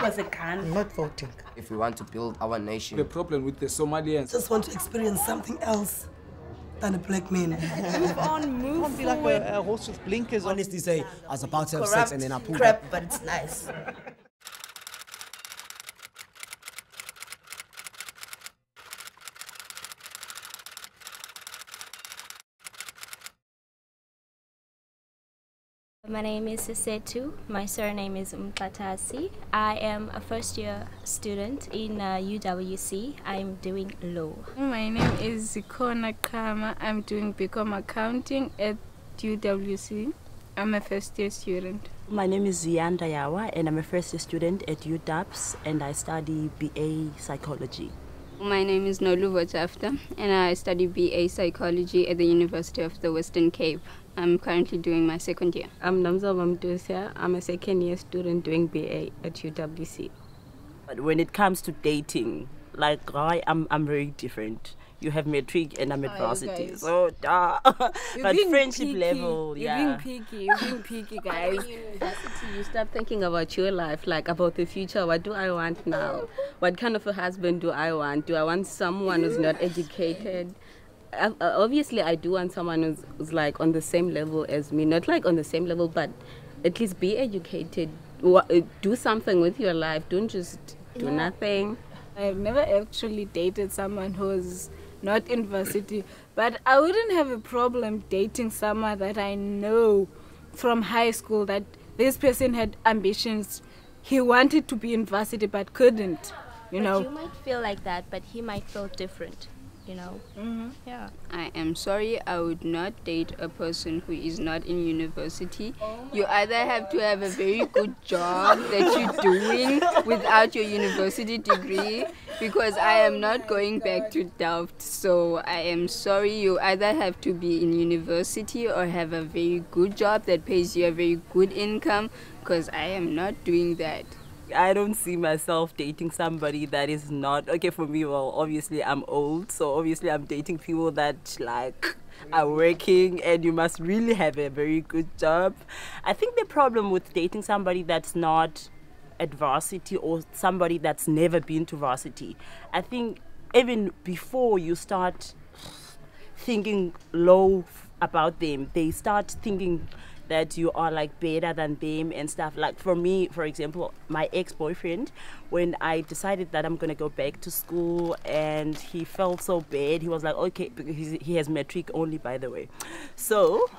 was a gun. I'm not voting. If we want to build our nation. The problem with the Somalians. Just want to experience something else than a black man. Move on, move Don't be like a horse with blinkers on. Honestly say, I was about to have Corrupt sex and then I pulled crap, up. but it's nice. My name is Sesetu. My surname is Mpatasi. I am a first-year student in UWC. I'm doing law. My name is Zikona Kama. I'm doing BCom Accounting at UWC. I'm a first-year student. My name is Zianda Yawa and I'm a first-year student at UWC and I study BA Psychology. My name is Nolu Vachafta and I study BA Psychology at the University of the Western Cape. I'm currently doing my second year. I'm Namza Mamdusia. I'm a second-year student doing BA at UWC. But when it comes to dating, like I'm very different. You have metric and I'm at varsity. So, but friendship picky. level, yeah. You're being picky, guys. In university, you start thinking about your life, like about the future. What do I want now? What kind of a husband do I want? Do I want someone who's not educated? Obviously, I do want someone who's like on the same level as me. Not like on the same level, but at least be educated. Do something with your life. Don't just do nothing. I've never actually dated someone who's not in varsity, but I wouldn't have a problem dating someone that I know from high school that this person had ambitions. He wanted to be in varsity but couldn't, you know. You might feel like that, but he might feel different. You know? Yeah. I am sorry, I would not date a person who is not in university. You either have to have a very good job that you're doing without your university degree, because I am not going back to Delft. So I am sorry, you either have to be in university or have a very good job that pays you a very good income, because I am not doing that. I don't see myself dating somebody that is not okay for me. Well, obviously I'm old, so obviously I'm dating people that like are working, and you must really have a very good job. I think the problem with dating somebody that's not at varsity or somebody that's never been to varsity, I think even before you start thinking low about them, they start thinking that you are like better than them and stuff. Like for me, for example, my ex-boyfriend, when I decided that I'm gonna go back to school and he felt so bad, he was like, okay, because he has metric only, by the way. So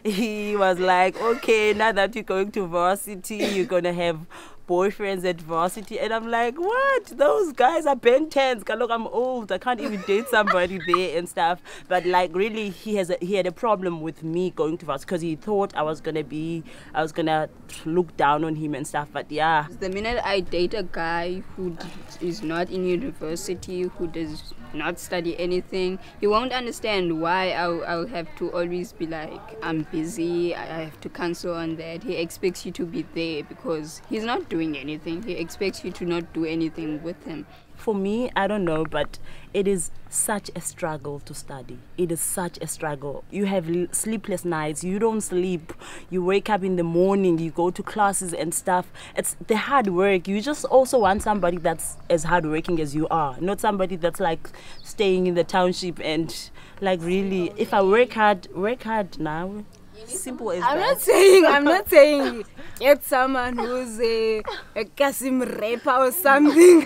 he was like, okay, now that you're going to varsity, you're gonna have boyfriends at varsity. And I'm like, what? Those guys are Ben 10s. Look, I'm old. I can't even date somebody there and stuff. But like really, he had a problem with me going to varsity because he thought I was gonna look down on him and stuff. But yeah. The minute I date a guy who is not in university, who does not study anything, he won't understand why I'll have to always be like, I'm busy, I have to cancel on that. He expects you to be there because he's not doing anything. He expects you to not do anything with him. For me, I don't know, but it is such a struggle to study. It is such a struggle. You have sleepless nights. You don't sleep. You wake up in the morning. You go to classes and stuff. It's the hard work. You just also want somebody that's as hardworking as you are, not somebody that's like staying in the township and like really. If I work hard now. Simple as I'm that. not saying get someone who's a Kasim rapper or something,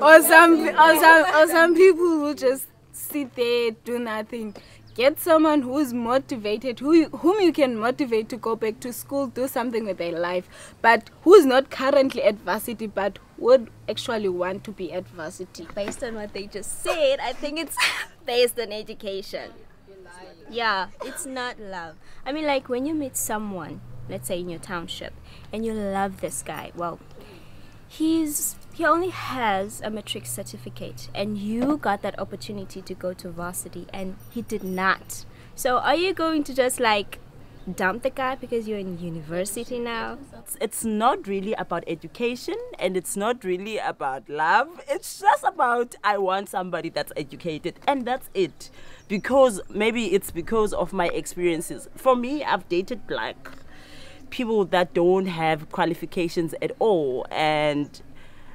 or some people who just sit there, do nothing. Get someone who's motivated, whom you can motivate to go back to school, do something with their life, but who's not currently at varsity, but would actually want to be at varsity. Based on what they just said, I think it's based on education. Yeah, it's not love. I mean, like when you meet someone, let's say in your township, and you love this guy, well, he only has a matric certificate, and you got that opportunity to go to varsity, and he did not. So are you going to just like dump the guy because you're in university now? It's not really about education, and it's not really about love. It's just about I want somebody that's educated, and that's it. Because maybe it's because of my experiences. For me, I've dated black people that don't have qualifications at all. And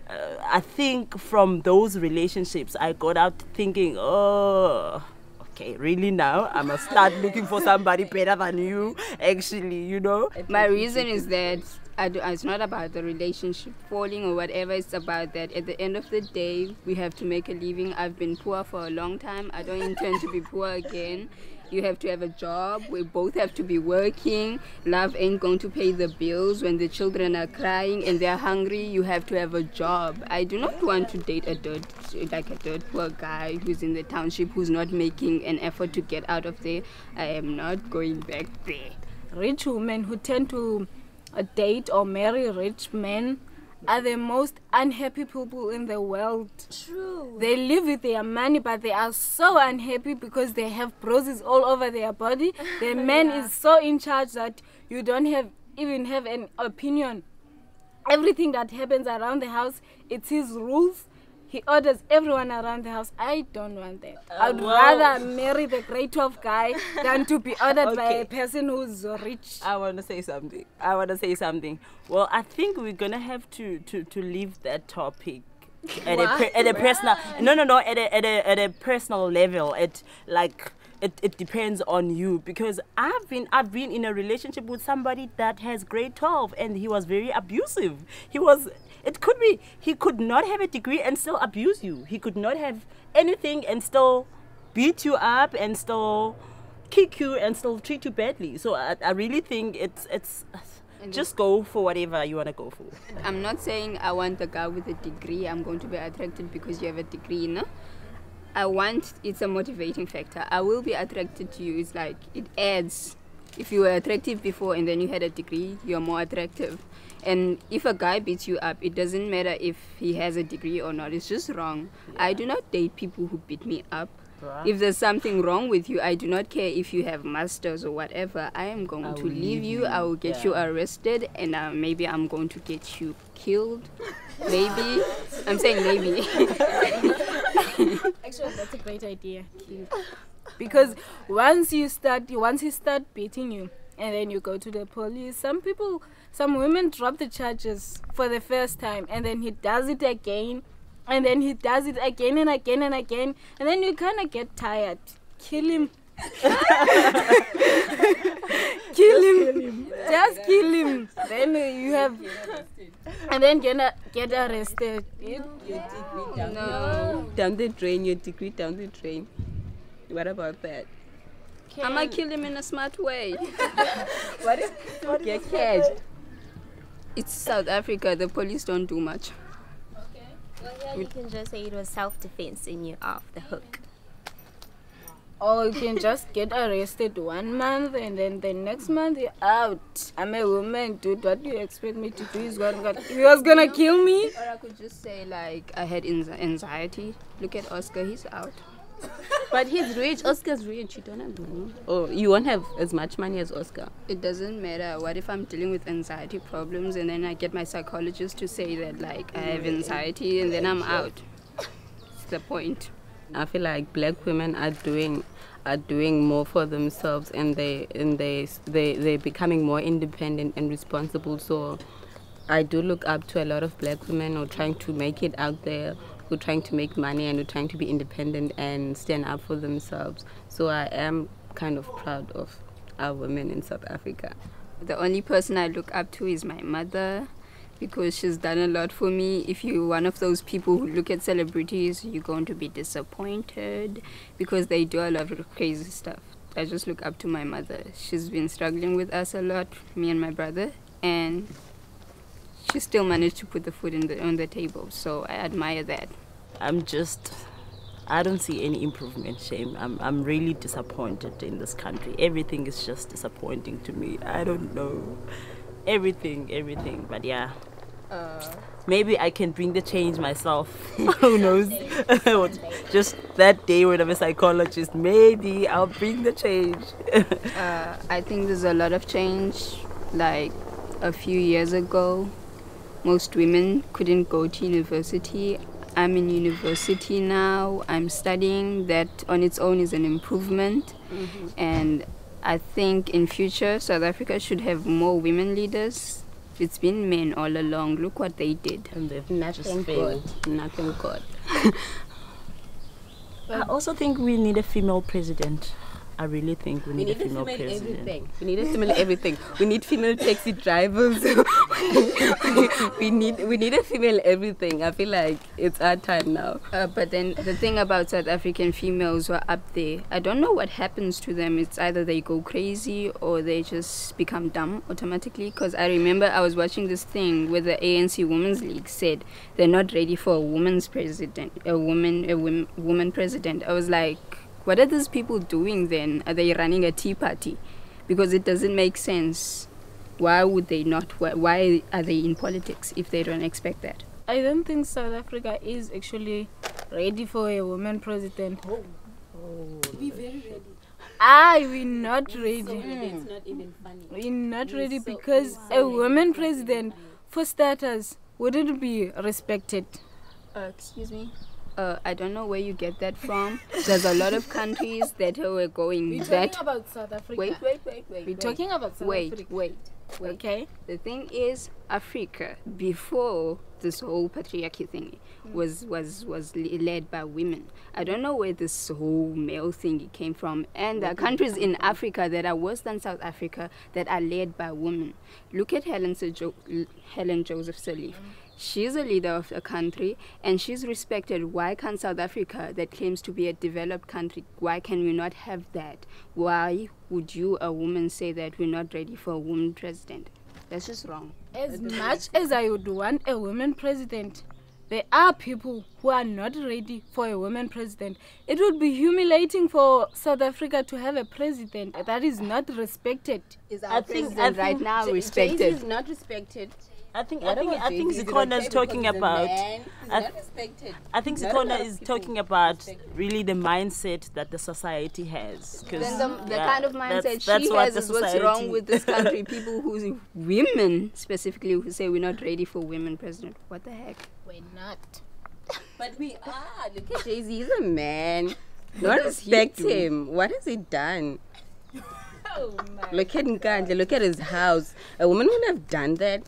I think from those relationships, I got out thinking, oh, okay, really now? I must start looking for somebody better than you, actually, you know? My reason is that it's not about the relationship falling or whatever. It's about that at the end of the day, we have to make a living. I've been poor for a long time. I don't intend to be poor again. You have to have a job. We both have to be working. Love ain't going to pay the bills. When the children are crying and they're hungry, you have to have a job. I do not want to date a dirt poor guy who's in the township, who's not making an effort to get out of there. I am not going back there. Rich women who tend to date or marry rich men are the most unhappy people in the world. True. They live with their money, but they are so unhappy because they have bruises all over their body. The man is so in charge that you don't even have an opinion. Everything that happens around the house, it's his rules. He orders everyone around the house. I don't want that. I'd rather marry the grade 12 guy than to be ordered by a person who's rich. I want to say something. Well, I think we're going to have to leave that topic at a personal... No, at a personal level. It depends on you, because I've been in a relationship with somebody that has grade 12 and he was very abusive. He could not have a degree and still abuse you. He could not have anything and still beat you up and still kick you and still treat you badly. So I really think it's just go for whatever you want to go for. I'm not saying I want a guy with a degree. I'm going to be attracted because you have a degree, no? It's a motivating factor. I will be attracted to you. It's like, it adds. If you were attractive before and then you had a degree, you're more attractive. And if a guy beats you up, it doesn't matter if he has a degree or not. It's just wrong. Yeah. I do not date people who beat me up. Right. If there's something wrong with you, I do not care if you have masters or whatever. I am going to leave you. I will get you arrested, and maybe I'm going to get you killed. Maybe. I'm saying maybe. Actually, that's a great idea. Because once he start beating you, and then you go to the police, some women drop the charges for the first time, and then he does it again, and then he does it again and again and again, and then you kind of get tired. Kill him. Kill him. Just kill him. Then you have, and then get arrested. No. Down the drain, your degree down the drain. What about that? I might kill him in a smart way. What if get catched? It's South Africa. The police don't do much. Okay. Well, yeah, you can just say it was self-defense and you're off the hook. Or you can just get arrested 1 month and then the next month you're out. I'm a woman, dude. What do you expect me to do? He was gonna kill me? Or I could just say, like, I had anxiety. Look at Oscar, he's out. But he's rich. Oscar's rich. You don't have money. Oh, you won't have as much money as Oscar. It doesn't matter. What if I'm dealing with anxiety problems and then I get my psychologist to say that, like, I have anxiety and then I'm out? That's the point. I feel like black women are doing more for themselves, and they're becoming more independent and responsible. So I do look up to a lot of black women who are trying to make it out there, who are trying to make money and who are trying to be independent and stand up for themselves. So I am kind of proud of our women in South Africa. The only person I look up to is my mother, because she's done a lot for me. If you're one of those people who look at celebrities, you're going to be disappointed because they do a lot of crazy stuff. I just look up to my mother. She's been struggling with us a lot, me and my brother, and she still managed to put the food on the table. So I admire that. I don't see any improvement, Shame. I'm really disappointed in this country. Everything is just disappointing to me. I don't know. Everything. But yeah. Maybe I can bring the change myself. Who knows? Just that day when I'm a psychologist, maybe I'll bring the change. I think there's a lot of change. Like a few years ago, most women couldn't go to university. I'm in university now. I'm studying. That on its own is an improvement. Mm-hmm. And I think in future South Africa should have more women leaders. It's been men all along. Look what they did. And they've Nothing just good. failed. Nothing good. I also think we need a female president. I really think we need a female president. everything. We need a female everything. We need female taxi drivers. we need a female everything. I feel like it's our time now. But then the thing about South African females who are up there, I don't know what happens to them. It's either they go crazy or they just become dumb automatically. Because I remember I was watching this thing where the ANC Women's League said they're not ready for a woman's president, a woman president. I was like, what are these people doing then? Are they running a tea party? Because it doesn't make sense. Why would they not? Why are they in politics if they don't expect that? I don't think South Africa is actually ready for a woman president. Be very ready. We're not ready. It's not even funny. We're not ready because a woman president, for starters, wouldn't be respected. Excuse me? I don't know where you get that from. There's a lot of countries that were going We're that. talking about South Africa. Wait. We're talking about South Africa. Wait. Okay. The thing is, Africa before this whole patriarchy thing was led by women. I don't know where this whole male thing came from. And there are countries in Africa that are worse than South Africa that are led by women. Look at Helen Joseph Sirleaf. She's a leader of a country and she's respected. Why can't South Africa, that claims to be a developed country, why can we not have that? Why would you, a woman, say that we're not ready for a woman president? That's just wrong. As much as I would want a woman president, there are people who are not ready for a woman president. It would be humiliating for South Africa to have a president that is not respected. Is our president right now respected? Jay-Z is not respected. I think Zikona is talking about. I think Zikona is talking about really the mindset that the society has. Then the kind of mindset she has is what's wrong with this country. People who, women specifically, who say we're not ready for women president. What the heck? We're not. But we are. Look at Jay-Z. He's a man. Don't respect him. What has he done? Oh my. Look at Nkandla. Look at his house. A woman wouldn't have done that.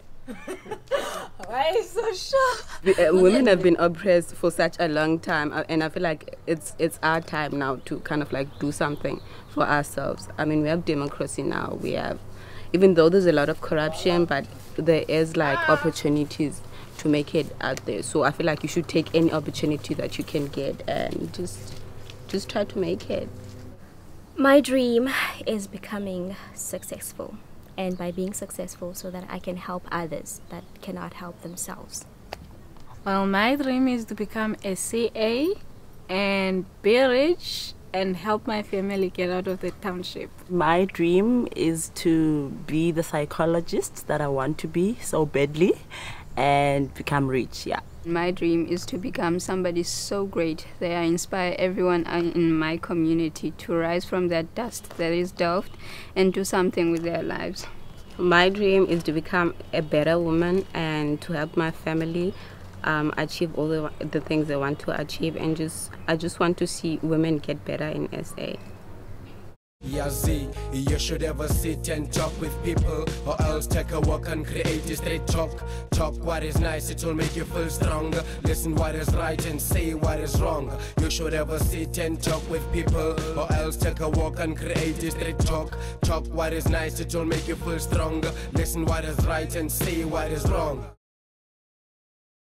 Why are you so sure? Women have been oppressed for such a long time, and I feel like it's our time now to kind of like do something for ourselves. I mean, we have democracy now. We have, even though there's a lot of corruption, but there is like opportunities to make it out there. So I feel like you should take any opportunity that you can get and just try to make it. My dream is becoming successful. And by being successful so that I can help others that cannot help themselves. Well, my dream is to become a CA and be rich and help my family get out of the township. My dream is to be the psychologist that I want to be so badly and become rich, yeah. My dream is to become somebody so great that I inspire everyone in my community to rise from that dust that is delved and do something with their lives. My dream is to become a better woman and to help my family achieve all the things they want to achieve, and I just want to see women get better in SA. Yazi, you should ever sit and talk with people, or else take a walk and create a straight talk. Talk what is nice, it will make you feel stronger. Listen what is right and say what is wrong. You should ever sit and talk with people, or else take a walk and create a straight talk. Talk what is nice, it will make you feel stronger. Listen what is right and say what is wrong.